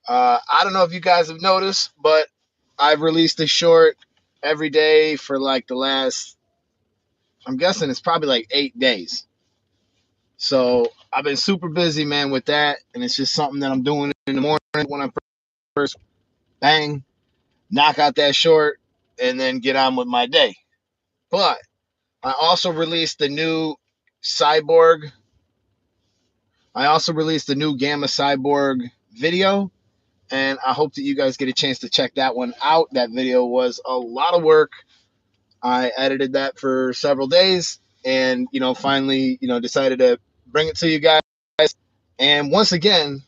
I don't know if you guys have noticed, but I've released a short every day for like the last, I'm guessing it's probably like 8 days. So I've been super busy, man, with that. And it's just something that I'm doing in the morning when I first bang, knock out that short, and then get on with my day. But I also released the new Cyborg. I also released the new Gamma Cyborg video, and I hope that you guys get a chance to check that one out. That video was a lot of work. I edited that for several days, and finally, decided to bring it to you guys. And once again,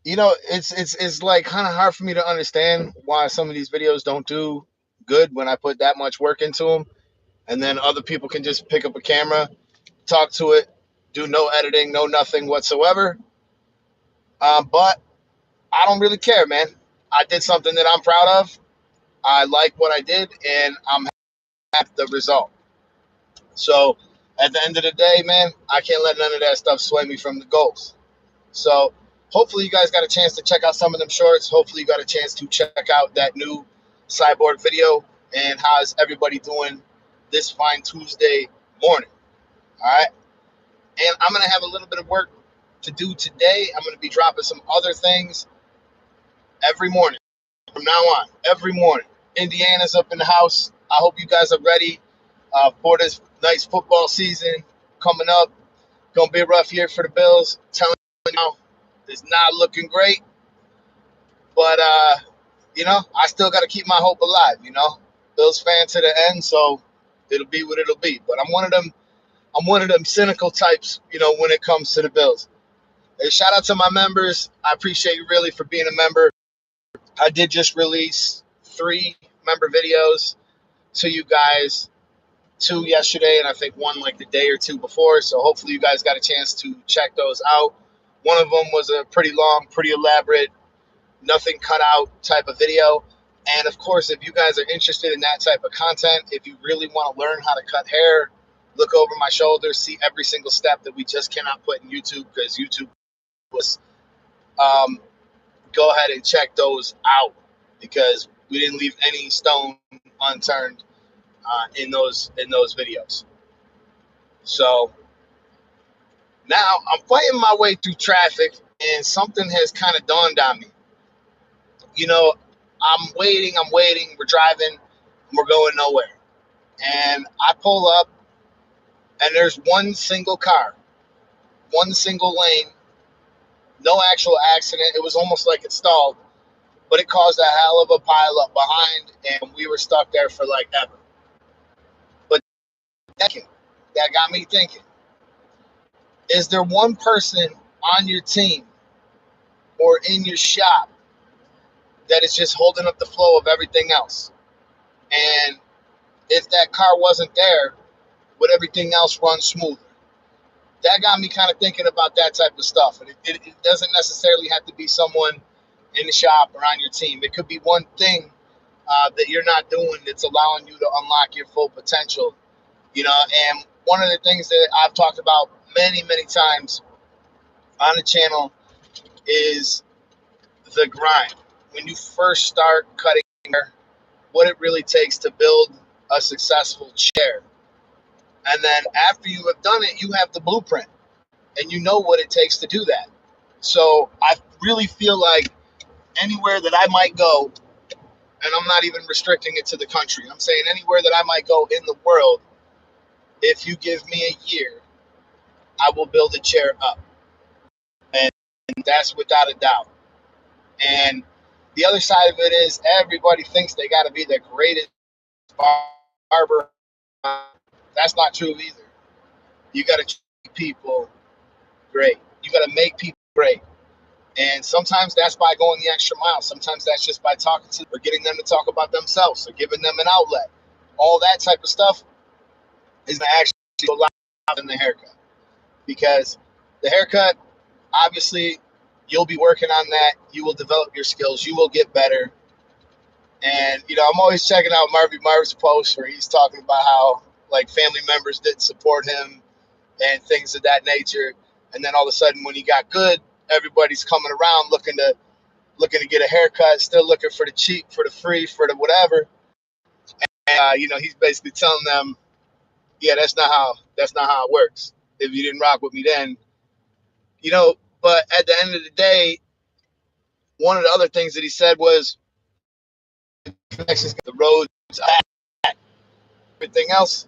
it's like kind of hard for me to understand why some of these videos don't do good when I put that much work into them, and then other people can just pick up a camera, talk to it, do no editing, no nothing whatsoever. But I don't really care, man. I did something that I'm proud of. I like what I did, and I'm happy with the result. So at the end of the day, man, I can't let none of that stuff sway me from the goals. So hopefully you guys got a chance to check out some of them shorts. Hopefully you got a chance to check out that new Cyborg video. And how's everybody doing this fine Tuesday morning? All right. And I'm going to have a little bit of work to do today. I'm going to be dropping some other things every morning from now on, every morning. Indiana's up in the house. I hope you guys are ready for this nice football season coming up. Gonna be a rough year for the Bills. Telling you now, it's not looking great, but I still got to keep my hope alive. Bills fan to the end, so it'll be what it'll be. But I'm one of them. I'm one of them cynical types. When it comes to the Bills. Hey, shout out to my members. I appreciate you really for being a member. I did just release 3 member videos to you guys. 2 yesterday, and I think 1 like the day or 2 before. So hopefully you guys got a chance to check those out. One of them was a pretty long, pretty elaborate, nothing cut out type of video. And of course, if you guys are interested in that type of content, if you really want to learn how to cut hair, look over my shoulder, see every single step that we just cannot put in YouTube because YouTube was, go ahead and check those out because we didn't leave any stone unturned in those videos. So now I'm fighting my way through traffic, and something has kind of dawned on me. I'm waiting. We're driving. We're going nowhere. And I pull up, and there's one single car, one single lane, no actual accident. It was almost like it stalled, but it caused a hell of a pile up behind, and we were stuck there for like ever. But that got me thinking. Is there one person on your team or in your shop that is just holding up the flow of everything else? And if that car wasn't there, would everything else run smoother? That got me kind of thinking about that type of stuff. And it doesn't necessarily have to be someone in the shop or on your team. It could be one thing that you're not doing that's allowing you to unlock your full potential. And one of the things that I've talked about many, many times on the channel is the grind. When you first start cutting hair, what it really takes to build a successful chair. And then after you have done it, you have the blueprint and you know what it takes to do that. So I really feel like anywhere that I might go, and I'm not even restricting it to the country, I'm saying anywhere that I might go in the world, if you give me a year, I will build a chair up. And that's without a doubt. And the other side of it is everybody thinks they got to be the greatest barber. That's not true either. You got to treat people great. You got to make people great. And sometimes that's by going the extra mile. Sometimes that's just by talking to them or getting them to talk about themselves or giving them an outlet. All that type of stuff is actually a lot in the haircut. Because the haircut, obviously, you'll be working on that. You will develop your skills. You will get better. And, I'm always checking out Marv's posts where he's talking about how, like, family members didn't support him and things of that nature. And then all of a sudden, when he got good, everybody's coming around looking to get a haircut, still looking for the cheap, for the free, for the whatever. And he's basically telling them, yeah, that's not how it works. If you didn't rock with me then, but at the end of the day, one of the other things that he said was connections, the roads, everything else.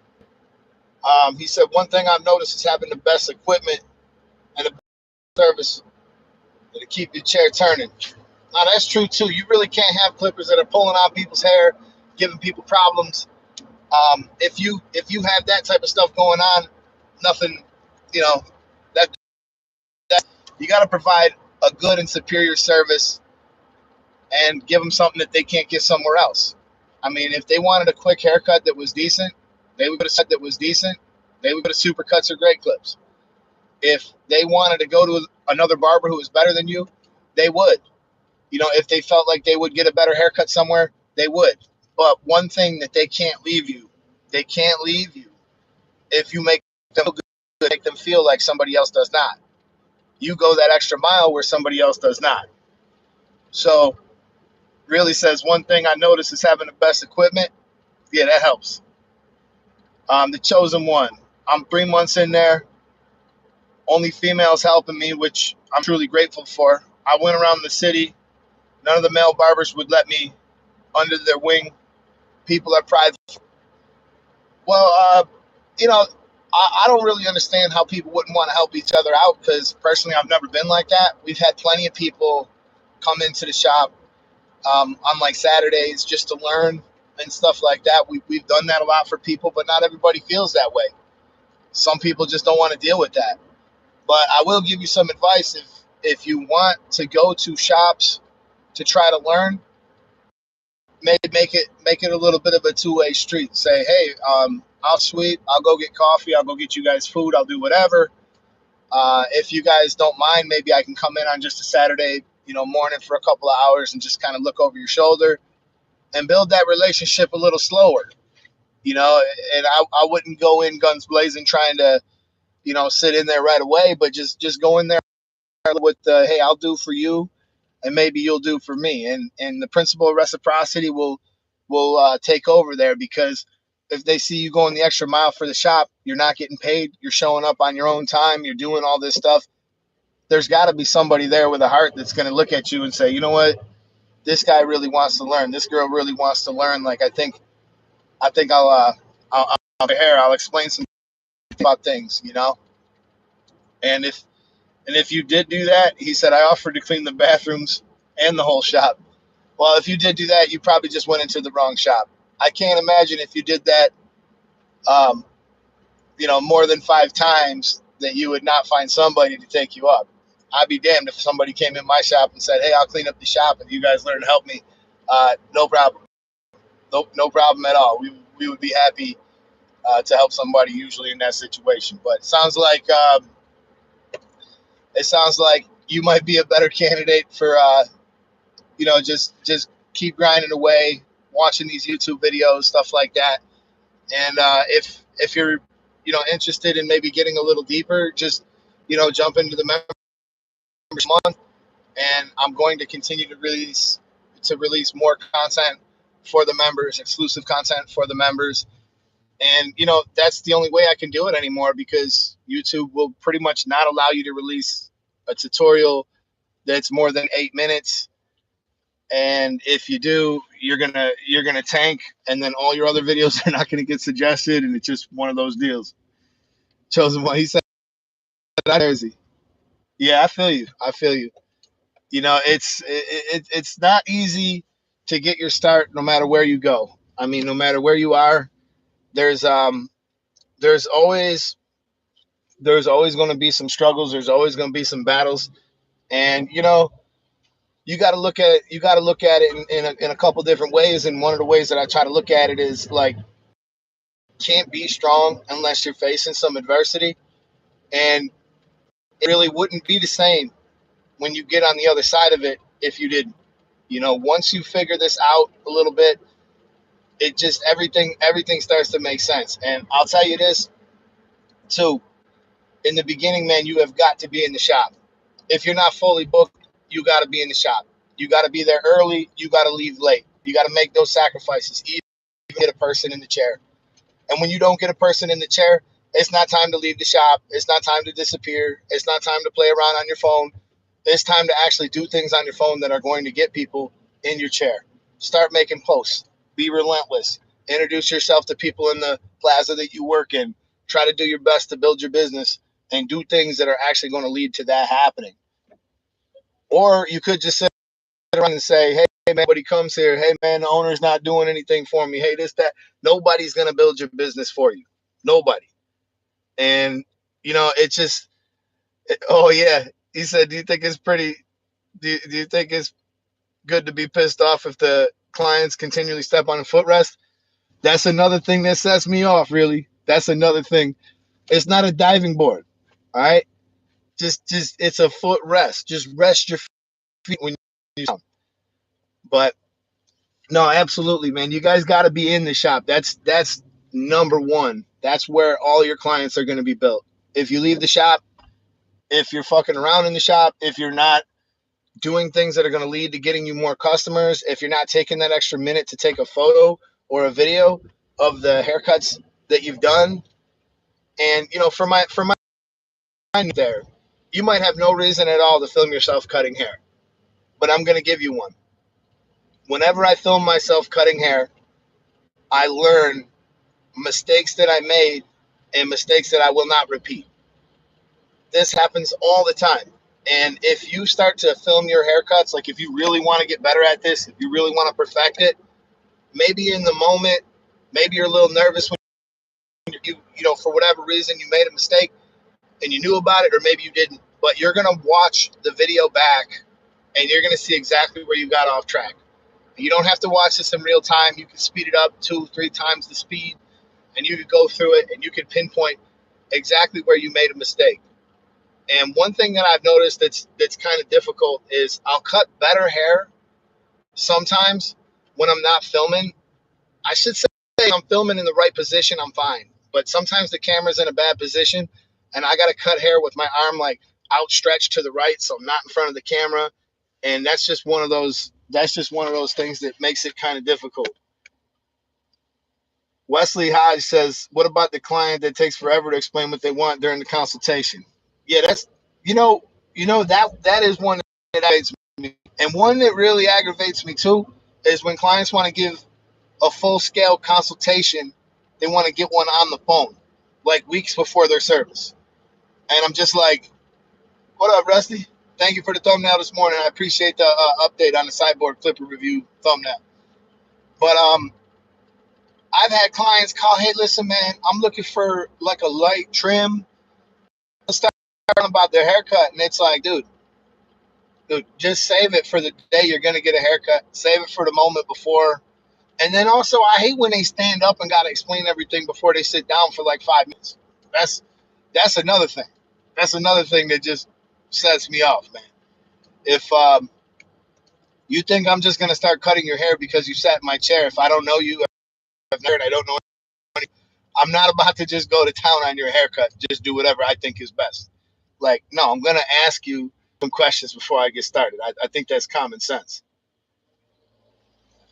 He said one thing I've noticed is having the best equipment and the best service to keep your chair turning. Now that's true too. You really can't have clippers that are pulling out people's hair, giving people problems. If you have that type of stuff going on, nothing, you know, that you got to provide a good and superior service and give them something that they can't get somewhere else. I mean, if they wanted a quick haircut that was decent, they would have said that was decent. They would go to Supercuts or Great Clips. If they wanted to go to another barber who was better than you, they would. If they felt like they would get a better haircut somewhere, they would. But one thing that they can't leave you if you make them feel good, make them feel like somebody else does not. You go that extra mile where somebody else does not. So, really says one thing I noticed is having the best equipment. Yeah, that helps. The chosen one. I'm 3 months in there. Only females helping me, which I'm truly grateful for. I went around the city. None of the male barbers would let me under their wing. People are private. Well, I don't really understand how people wouldn't want to help each other out because personally, I've never been like that. We've had plenty of people come into the shop on like Saturdays just to learn and stuff like that. We've done that a lot for people, but not everybody feels that way. Some people just don't want to deal with that. But I will give you some advice if you want to go to shops to try to learn, make it a little bit of a two-way street. Say, hey, I'll sweep, I'll go get coffee, I'll go get you guys food, I'll do whatever. If you guys don't mind, maybe I can come in on just a Saturday, morning for a couple of hours and just kind of look over your shoulder and build that relationship a little slower. And I wouldn't go in guns blazing trying to, sit in there right away, but just go in there with hey, I'll do for you and maybe you'll do for me. And the principle of reciprocity will take over there, because if they see you going the extra mile for the shop, you're not getting paid, you're showing up on your own time, you're doing all this stuff. There's got to be somebody there with a heart that's going to look at you and say, you know what, this guy really wants to learn. This girl really wants to learn. Like, I think I'll explain some about things, And if you did do that, he said, I offered to clean the bathrooms and the whole shop. Well, if you did do that, you probably just went into the wrong shop. I can't imagine if you did that, more than 5 times, that you would not find somebody to take you up. I'd be damned if somebody came in my shop and said, hey, I'll clean up the shop and you guys learn to help me. No problem. No problem at all. We would be happy to help somebody usually in that situation. But it sounds like you might be a better candidate for, just keep grinding away, watching these YouTube videos, stuff like that. And if you're, interested in maybe getting a little deeper, just, jump into the members month, and I'm going to continue to release more content for the members, exclusive content for the members. And, that's the only way I can do it anymore, because YouTube will pretty much not allow you to release a tutorial that's more than 8 minutes. And if you do, you're gonna tank, and then all your other videos are not gonna get suggested, and it's just one of those deals. Chosen one, he said, Jersey. Yeah, I feel you. It's not easy to get your start, no matter where you go. I mean, no matter where you are, there's always going to be some struggles. There's always going to be some battles, and you got to look at it in a couple different ways. And one of the ways that I try to look at it is like, can't be strong unless you're facing some adversity, and it really wouldn't be the same when you get on the other side of it if you didn't. Once you figure this out a little bit, it just everything starts to make sense. And I'll tell you this too: in the beginning, man, you have got to be in the shop. If you're not fully booked, you got to be in the shop. You got to be there early. You got to leave late. You got to make those sacrifices, even get a person in the chair. And when you don't get a person in the chair, it's not time to leave the shop. It's not time to disappear. It's not time to play around on your phone. It's time to actually do things on your phone that are going to get people in your chair. Start making posts. Be relentless. Introduce yourself to people in the plaza that you work in. Try to do your best to build your business and do things that are actually going to lead to that happening. Or you could just sit around and say, hey, man, nobody comes here. Hey, man, the owner's not doing anything for me. Hey, this, that. Nobody's going to build your business for you. Nobody. And, it's just, oh, yeah. He said, do you think it's pretty, do you think it's good to be pissed off if the clients continually step on a footrest? That's another thing that sets me off, really. That's another thing. It's not a diving board, all right? Just it's a footrest. Just rest your feet when you down. But no, absolutely, man. You guys got to be in the shop. That's number one. That's where all your clients are going to be built. If you leave the shop, if you're fucking around in the shop, if you're not doing things that are going to lead to getting you more customers, if you're not taking that extra minute to take a photo or a video of the haircuts that you've done, and for my there, you might have no reason at all to film yourself cutting hair, but I'm going to give you one. Whenever I film myself cutting hair, I learn mistakes that I made and mistakes that I will not repeat. This happens all the time. And if you start to film your haircuts, like if you really want to get better at this, if you really want to perfect it, maybe in the moment, maybe you're a little nervous when for whatever reason you made a mistake and you knew about it, or maybe you didn't, but you're going to watch the video back and you're going to see exactly where you got off track. You don't have to watch this in real time. You can speed it up 2-3 times the speed, and you could go through it and you could pinpoint exactly where you made a mistake. And one thing that I've noticed that's kind of difficult is I'll cut better hair sometimes when I'm not filming. I should say I'm filming in the right position, I'm fine. But sometimes the camera's in a bad position and I got to cut hair with my arm like outstretched to the right so I'm not in front of the camera. And that's just one of those things that makes it kind of difficult. Wesley Hodge says, what about the client that takes forever to explain what they want during the consultation? Yeah, that's that is one that aggravates me. And one that really aggravates me too is when clients want to give a full-scale consultation, they want to get one on the phone, like weeks before their service. And I'm just like, what up, Rusty? Thank you for the thumbnail this morning. I appreciate the update on the sideboard clipper review thumbnail. But I've had clients call, hey, listen, man, I'm looking for like a light trim. Start about their haircut, and it's like, dude, just save it for the day you're going to get a haircut. Save it for the moment before. And then also, I hate when they stand up and got to explain everything before they sit down for like 5 minutes. That's another thing. That's another thing that just sets me off, man. If you think I'm just going to start cutting your hair because you sat in my chair, if I don't know you, I don't know anybody, I'm not about to just go to town on your haircut. Just do whatever I think is best. Like, no, I'm going to ask you some questions before I get started. I think that's common sense.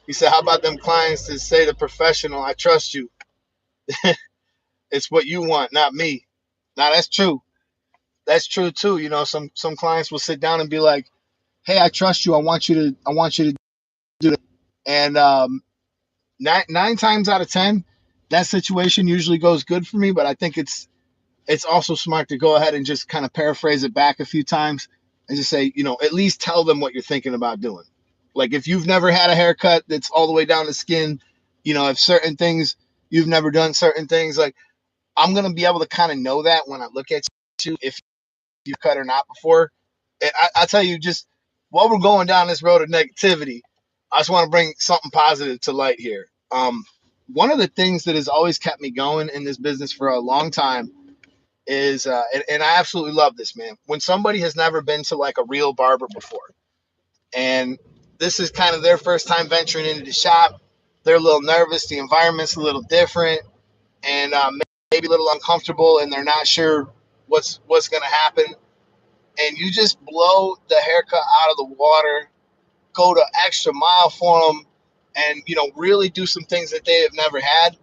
He said, how about them clients that say the professional, I trust you. It's what you want, not me. Now, that's true. That's true, too. Some clients will sit down and be like, hey, I trust you. I want you to do it. And nine times out of 10, that situation usually goes good for me, but I think it's also smart to go ahead and just kind of paraphrase it back a few times and just say, at least tell them what you're thinking about doing. Like if you've never had a haircut that's all the way down to skin, if certain things, you've never done certain things, like I'm going to be able to kind of know that when I look at you, if you've cut or not before. And I tell you, just while we're going down this road of negativity, I just want to bring something positive to light here. One of the things that has always kept me going in this business for a long time is, and I absolutely love this, man. When somebody has never been to like a real barber before, and this is kind of their first time venturing into the shop, they're a little nervous. The environment's a little different, and maybe a little uncomfortable, and they're not sure what's going to happen. and you just blow the haircut out of the water, go the extra mile for them, and really do some things that they have never had.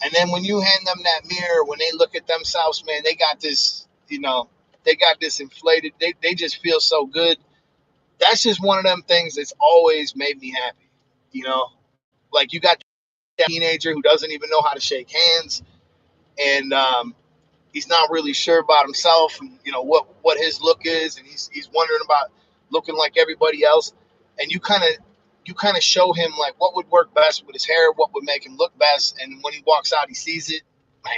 And then when you hand them that mirror, when they look at themselves, man, they got this, they got this inflated. They just feel so good. That's just one of them things that's always made me happy. You know, like you got that teenager who doesn't even know how to shake hands, and he's not really sure about himself, and what his look is, and he's wondering about looking like everybody else. And you kind of show him like what would work best with his hair, what would make him look best, and when he walks out, he sees it. Man,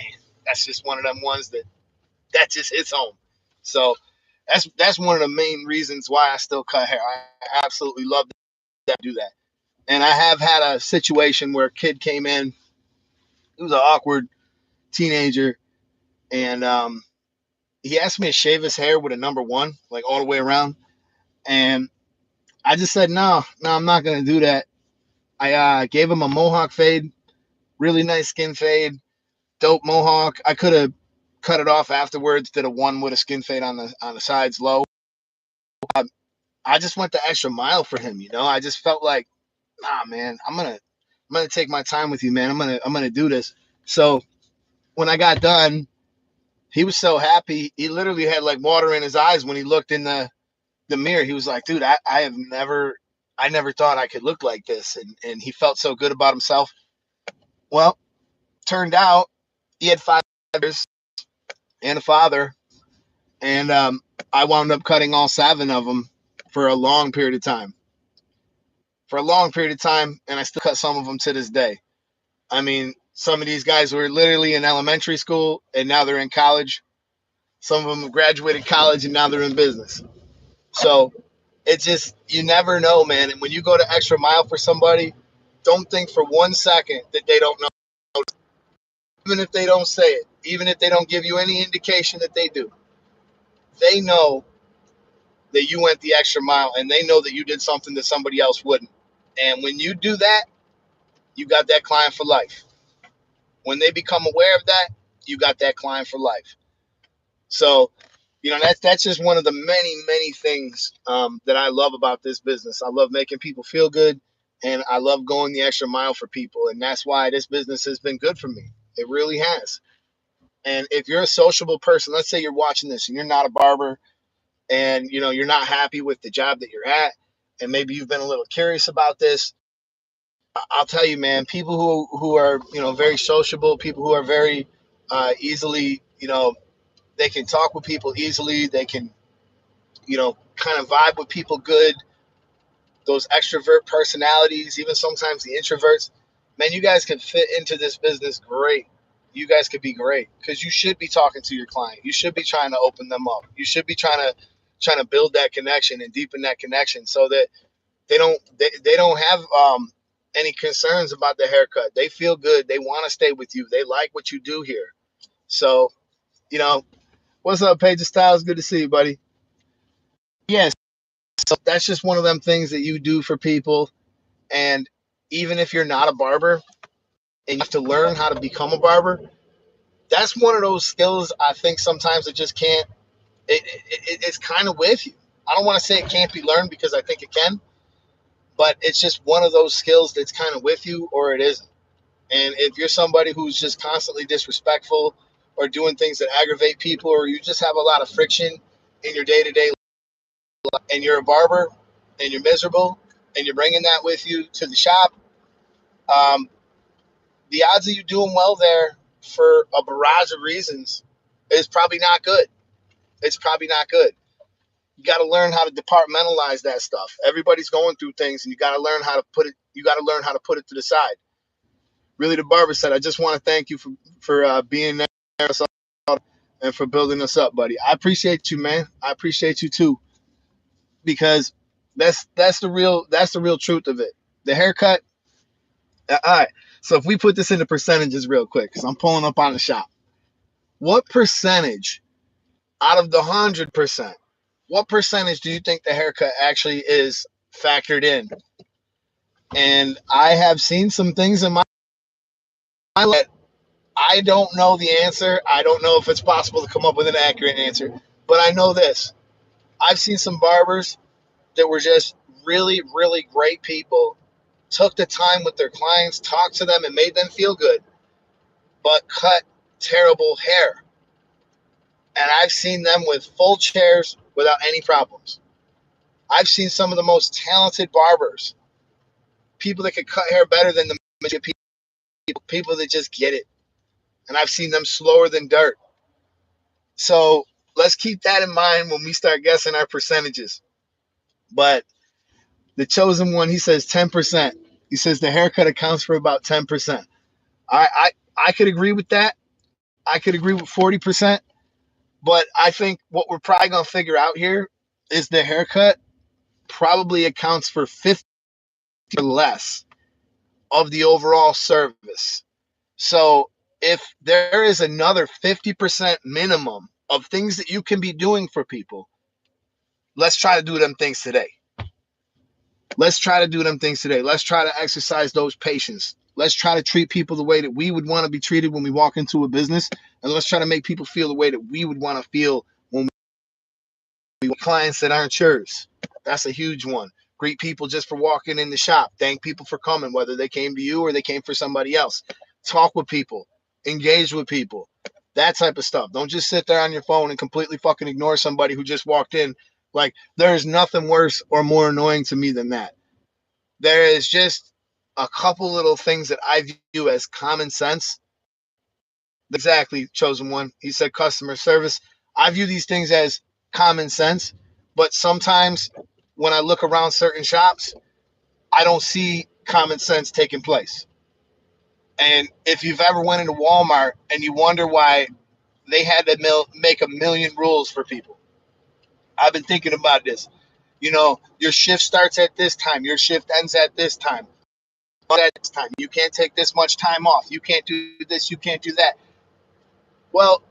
that's just one of them ones that just hits home. So that's one of the main reasons why I still cut hair. I absolutely love to do that. And I have had a situation where a kid came in. He was an awkward teenager, and he asked me to shave his hair with a number one, like all the way around. And I just said, no, I'm not going to do that. I gave him a mohawk fade, really nice skin fade, dope mohawk. I could have cut it off afterwards, did a one with a skin fade on the sides low. I just went the extra mile for him. I just felt like, nah, man, I'm gonna take my time with you, man. I'm gonna do this. So when I got done, he was so happy. He literally had like water in his eyes when he looked in the mirror. He was like, dude, I never thought I could look like this. And he felt so good about himself. Well, turned out he had 5 brothers and a father. And I wound up cutting all 7 of them for a long period of time. And I still cut some of them to this day. I mean, some of these guys were literally in elementary school and now they're in college. Some of them have graduated college and now they're in business. So it's just, you never know, man. And when you go the extra mile for somebody, don't think for 1 second that they don't know. Even if they don't say it, even if they don't give you any indication that they do, they know that you went the extra mile and they know that you did something that somebody else wouldn't. And when you do that, you got that client for life. When they become aware of that, you got that client for life. So, that's just one of the many, many things that I love about this business. I love making people feel good, and I love going the extra mile for people. And that's why this business has been good for me. It really has. And if you're a sociable person, let's say you're watching this and you're not a barber, and you're not happy with the job that you're at, and maybe you've been a little curious about this, I'll tell you, man, people who are very sociable, people who are very easily, they can talk with people easily, they can kind of vibe with people good, those extrovert personalities, even sometimes the introverts, man, you guys can fit into this business great. You guys could be great because you should be talking to your client. You should be trying to open them up. You should be trying to build that connection and deepen that connection so that they don't have any concerns about the haircut. They feel good. They want to stay with you. They like what you do here. So, what's up, Paige Styles? Good to see you, buddy. Yes. So that's just one of them things that you do for people. And even if you're not a barber and you have to learn how to become a barber, that's one of those skills I think sometimes it just can't, it's kind of with you. I don't want to say it can't be learned because I think it can, but it's just one of those skills that's kind of with you or it isn't. And if you're somebody who's just constantly disrespectful or doing things that aggravate people, or you just have a lot of friction in your day to day life, and you're a barber and you're miserable and you're bringing that with you to the shop, um, the odds of you doing well there for a barrage of reasons is probably not good. It's probably not good. You got to learn how to departmentalize that stuff. Everybody's going through things, and you got to learn how to put it. You got to learn how to put it to the side. Really, the barber said, "I just want to thank you for being there and for building us up, buddy. I appreciate you, man. I appreciate you too, because that's the real truth of it. The haircut. All right. So if we put this into percentages real quick, because I'm pulling up on the shop, what percentage out of the 100%? What percentage do you think the haircut actually is factored in? And I have seen some things in my life. I don't know the answer. I don't know if it's possible to come up with an accurate answer, but I know this. I've seen some barbers that were just really, really great people, took the time with their clients, talked to them, and made them feel good, but cut terrible hair. And I've seen them with full chairs without any problems. I've seen some of the most talented barbers, people that could cut hair better than the majority of people that just get it. And I've seen them slower than dirt. So let's keep that in mind when we start guessing our percentages. But the chosen one, he says 10%. He says the haircut accounts for about 10%. I could agree with that. I could agree with 40%. But I think what we're probably going to figure out here is the haircut probably accounts for 50 or less of the overall service. So if there is another 50% minimum of things that you can be doing for people, let's try to do them things today. Let's try to do them things today. Let's try to exercise those patience. Let's try to treat people the way that we would want to be treated when we walk into a business. And let's try to make people feel the way that we would want to feel when we clients that aren't yours. That's a huge one. Greet people just for walking in the shop. Thank people for coming, whether they came to you or they came for somebody else. Talk with people. Engage with people. That type of stuff. Don't just sit there on your phone and completely fucking ignore somebody who just walked in. Like, there is nothing worse or more annoying to me than that. There is just a couple little things that I view as common sense. Exactly, chosen one. He said customer service. I view these things as common sense, but sometimes when I look around certain shops, I don't see common sense taking place. And if you've ever went into Walmart and you wonder why they had to make a million rules for people, I've been thinking about this. You know, your shift starts at this time. Your shift ends at this time. At this time, you can't take this much time off. You can't do this. You can't do that. Well,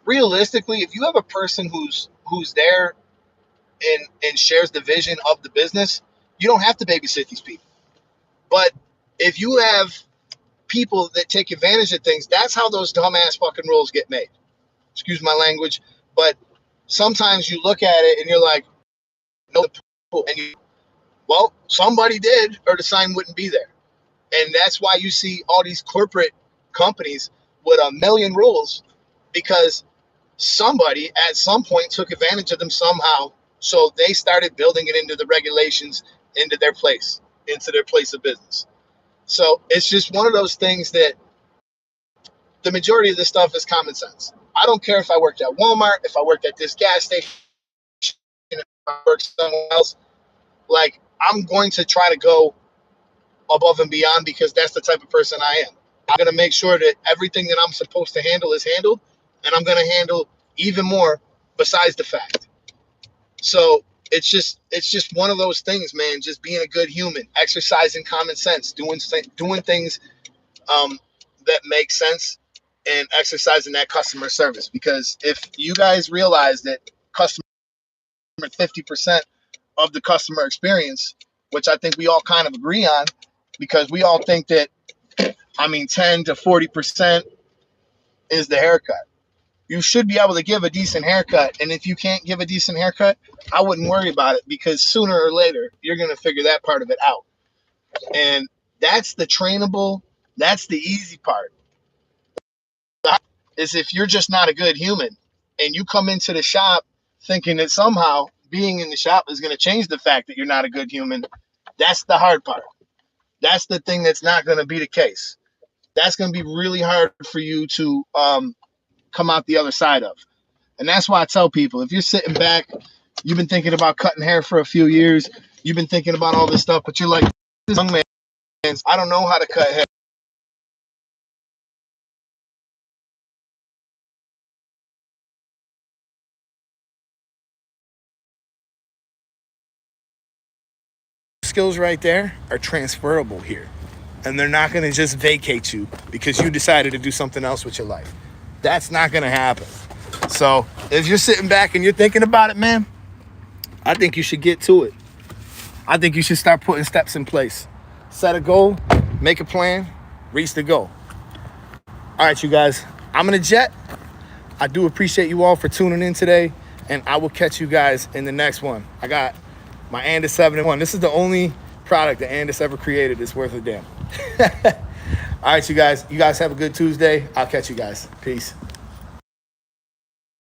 realistically, if you have a person who's there and shares the vision of the business, you don't have to babysit these people. But if you have people that take advantage of things, that's how those dumbass fucking rules get made. Excuse my language, but sometimes you look at it and you're like, no, and you, well, somebody did, or the sign wouldn't be there. And that's why you see all these corporate companies with a million rules, because somebody at some point took advantage of them somehow. So they started building it into the regulations, into their place of business. So it's just one of those things that the majority of this stuff is common sense. I don't care if I worked at Walmart, if I worked at this gas station, if I worked somewhere else. Like, I'm going to try to go above and beyond because that's the type of person I am. I'm going to make sure that everything that I'm supposed to handle is handled, and I'm going to handle even more besides the fact. So it's just one of those things, man. Just being a good human, exercising common sense, doing things that make sense, and exercising that customer service. Because if you guys realize that customer 50% of the customer experience, which I think we all kind of agree on, because we all think that, 10 to 40% is the haircut. You should be able to give a decent haircut. And if you can't give a decent haircut, I wouldn't worry about it, because sooner or later, you're going to figure that part of it out. And that's the trainable, that's the easy part. Is if you're just not a good human and you come into the shop thinking that somehow being in the shop is going to change the fact that you're not a good human, that's the hard part. That's the thing that's not going to be the case. That's going to be really hard for you to come out the other side of. And that's why I tell people, if you're sitting back, you've been thinking about cutting hair for a few years, you've been thinking about all this stuff, but you're like, this young man, I don't know how to cut hair. Skills right there are transferable here. And they're not going to just vacate you because you decided to do something else with your life. That's not going to happen. So if you're sitting back and you're thinking about it, man, I think you should get to it. I think you should start putting steps in place. Set a goal, make a plan, reach the goal. All right, you guys, I'm going to jet. I do appreciate you all for tuning in today. and I will catch you guys in the next one. I got my Andis 7-in-1. This is the only product that Andis ever created that's worth a damn. All right, you guys have a good Tuesday. I'll catch you guys. Peace.